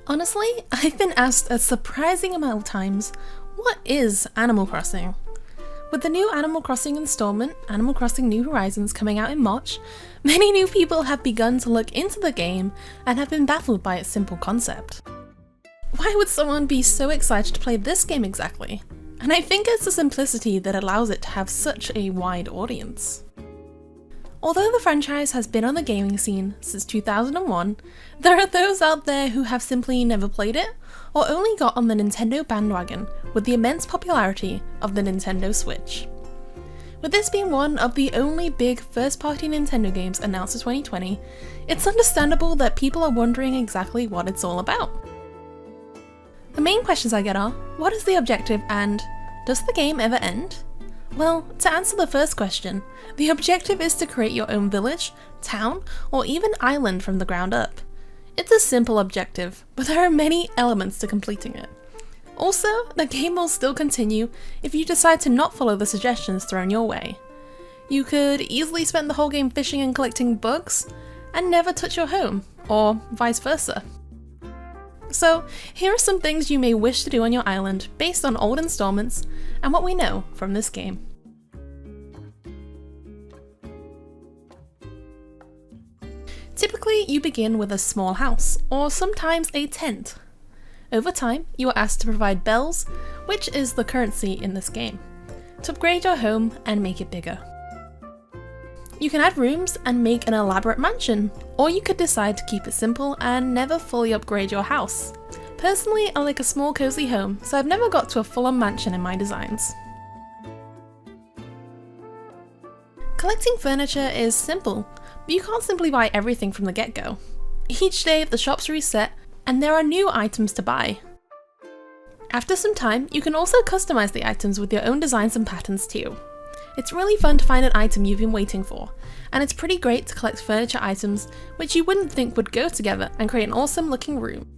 Honestly, I've been asked a surprising amount of times, what is Animal Crossing? With the new Animal Crossing installment, Animal Crossing New Horizons, coming out in March, many new people have begun to look into the game and have been baffled by its simple concept. Why would someone be so excited to play this game exactly? And I think it's the simplicity that allows it to have such a wide audience. Although the franchise has been on the gaming scene since 2001, there are those out there who have simply never played it, or only got on the Nintendo bandwagon with the immense popularity of the Nintendo Switch. With this being one of the only big first-party Nintendo games announced in 2020, it's understandable that people are wondering exactly what it's all about. The main questions I get are, what is the objective and does the game ever end? Well, to answer the first question, the objective is to create your own village, town, or even island from the ground up. It's a simple objective, but there are many elements to completing it. Also, the game will still continue if you decide to not follow the suggestions thrown your way. You could easily spend the whole game fishing and collecting bugs, and never touch your home, or vice versa. So, here are some things you may wish to do on your island based on old installments and what we know from this game. Typically, you begin with a small house, or sometimes a tent. Over time, you are asked to provide bells, which is the currency in this game, to upgrade your home and make it bigger. You can add rooms and make an elaborate mansion, or you could decide to keep it simple and never fully upgrade your house. Personally, I like a small cozy home, so I've never got to a full-on mansion in my designs. Collecting furniture is simple, but you can't simply buy everything from the get-go. Each day the shops reset, and there are new items to buy. After some time, you can also customize the items with your own designs and patterns too. It's really fun to find an item you've been waiting for, and it's pretty great to collect furniture items which you wouldn't think would go together and create an awesome looking room.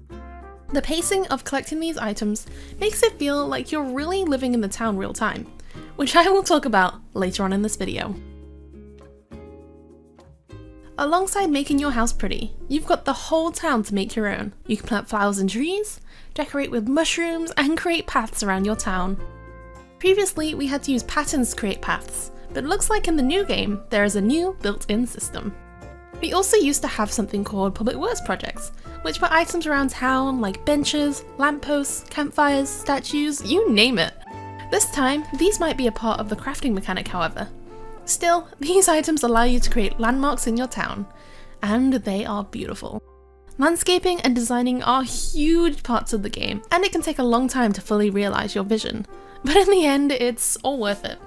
The pacing of collecting these items makes it feel like you're really living in the town real time, which I will talk about later on in this video. Alongside making your house pretty, you've got the whole town to make your own. You can plant flowers and trees, decorate with mushrooms, and create paths around your town. Previously, we had to use patterns to create paths, but it looks like in the new game, there is a new built-in system. We also used to have something called public works projects, which put items around town like benches, lampposts, campfires, statues, you name it. This time, these might be a part of the crafting mechanic, however. Still, these items allow you to create landmarks in your town, and they are beautiful. Landscaping and designing are huge parts of the game, and it can take a long time to fully realize your vision, but in the end, it's all worth it.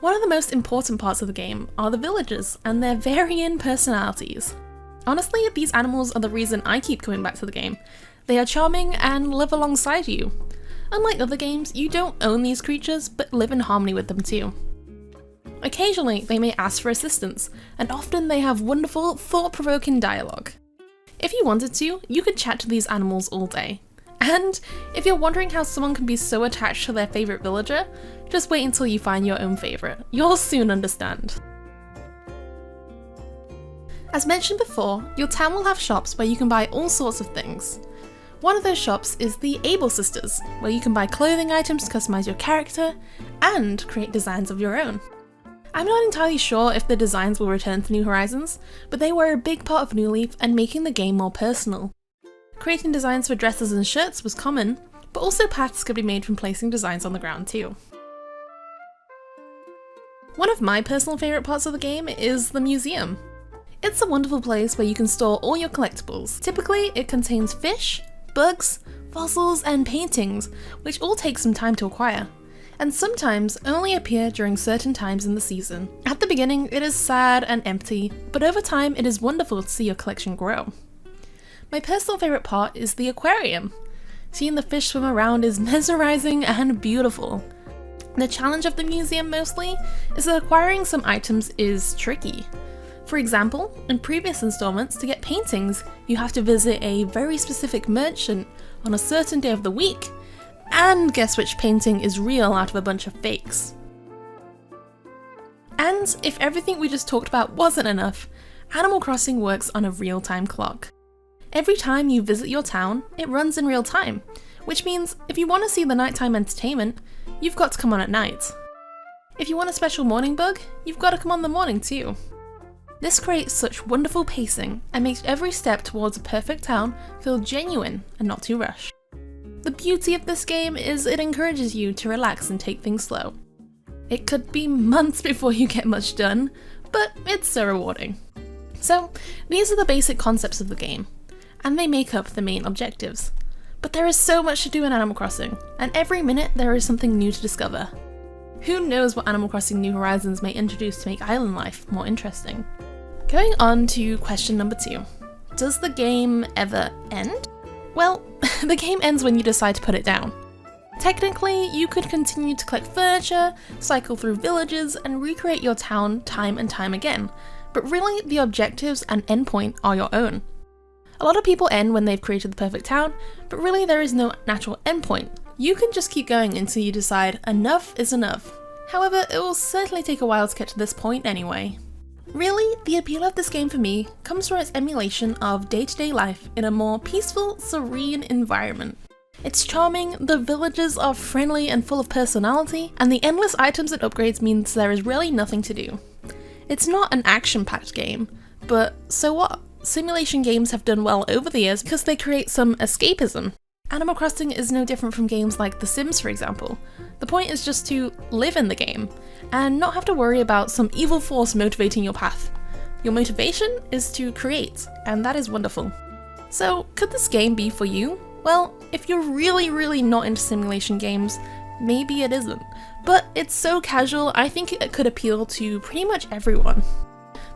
One of the most important parts of the game are the villagers and their varying personalities. Honestly, these animals are the reason I keep coming back to the game. They are charming and live alongside you. Unlike other games, you don't own these creatures, but live in harmony with them too. Occasionally, they may ask for assistance, and often they have wonderful, thought-provoking dialogue. If you wanted to, you could chat to these animals all day. And if you're wondering how someone can be so attached to their favourite villager, just wait until you find your own favourite. You'll soon understand. As mentioned before, your town will have shops where you can buy all sorts of things. One of those shops is the Able Sisters, where you can buy clothing items to customize your character and create designs of your own. I'm not entirely sure if the designs will return to New Horizons, but they were a big part of New Leaf and making the game more personal. Creating designs for dresses and shirts was common, but also paths could be made from placing designs on the ground too. One of my personal favourite parts of the game is the museum. It's a wonderful place where you can store all your collectibles. Typically, it contains fish, bugs, fossils, and paintings, which all take some time to acquire, and sometimes only appear during certain times in the season. At the beginning, it is sad and empty, but over time it is wonderful to see your collection grow. My personal favourite part is the aquarium. Seeing the fish swim around is mesmerising and beautiful. The challenge of the museum mostly is that acquiring some items is tricky. For example, in previous installments, to get paintings, you have to visit a very specific merchant on a certain day of the week, and guess which painting is real out of a bunch of fakes. And if everything we just talked about wasn't enough, Animal Crossing works on a real-time clock. Every time you visit your town, it runs in real time, which means if you want to see the nighttime entertainment, you've got to come on at night. If you want a special morning bug, you've got to come on the morning too. This creates such wonderful pacing and makes every step towards a perfect town feel genuine and not too rushed. The beauty of this game is it encourages you to relax and take things slow. It could be months before you get much done, but it's so rewarding. So, these are the basic concepts of the game, and they make up the main objectives. But there is so much to do in Animal Crossing, and every minute there is something new to discover. Who knows what Animal Crossing New Horizons may introduce to make island life more interesting? Going on to question number 2. Does the game ever end? Well, the game ends when you decide to put it down. Technically, you could continue to collect furniture, cycle through villages, and recreate your town time and time again, but really the objectives and endpoint are your own. A lot of people end when they've created the perfect town, but really there is no natural endpoint. You can just keep going until you decide enough is enough. However, it will certainly take a while to get to this point anyway. Really, the appeal of this game for me comes from its emulation of day-to-day life in a more peaceful, serene environment. It's charming, the villages are friendly and full of personality, and the endless items and upgrades means there is really nothing to do. It's not an action-packed game, but so what? Simulation games have done well over the years because they create some escapism. Animal Crossing is no different from games like The Sims, for example. The point is just to live in the game, and not have to worry about some evil force motivating your path. Your motivation is to create, and that is wonderful. So, could this game be for you? Well, if you're really not into simulation games, maybe it isn't. But it's so casual, I think it could appeal to pretty much everyone.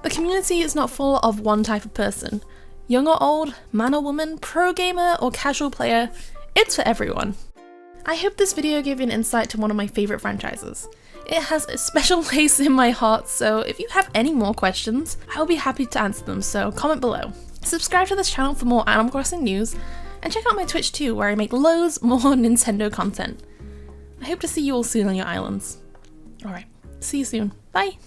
The community is not full of one type of person. Young or old, man or woman, pro gamer or casual player, it's for everyone. I hope this video gave you an insight to one of my favourite franchises. It has a special place in my heart, so if you have any more questions, I'll be happy to answer them, so comment below. Subscribe to this channel for more Animal Crossing news, and check out my Twitch too, where I make loads more Nintendo content. I hope to see you all soon on your islands. Alright, see you soon. Bye!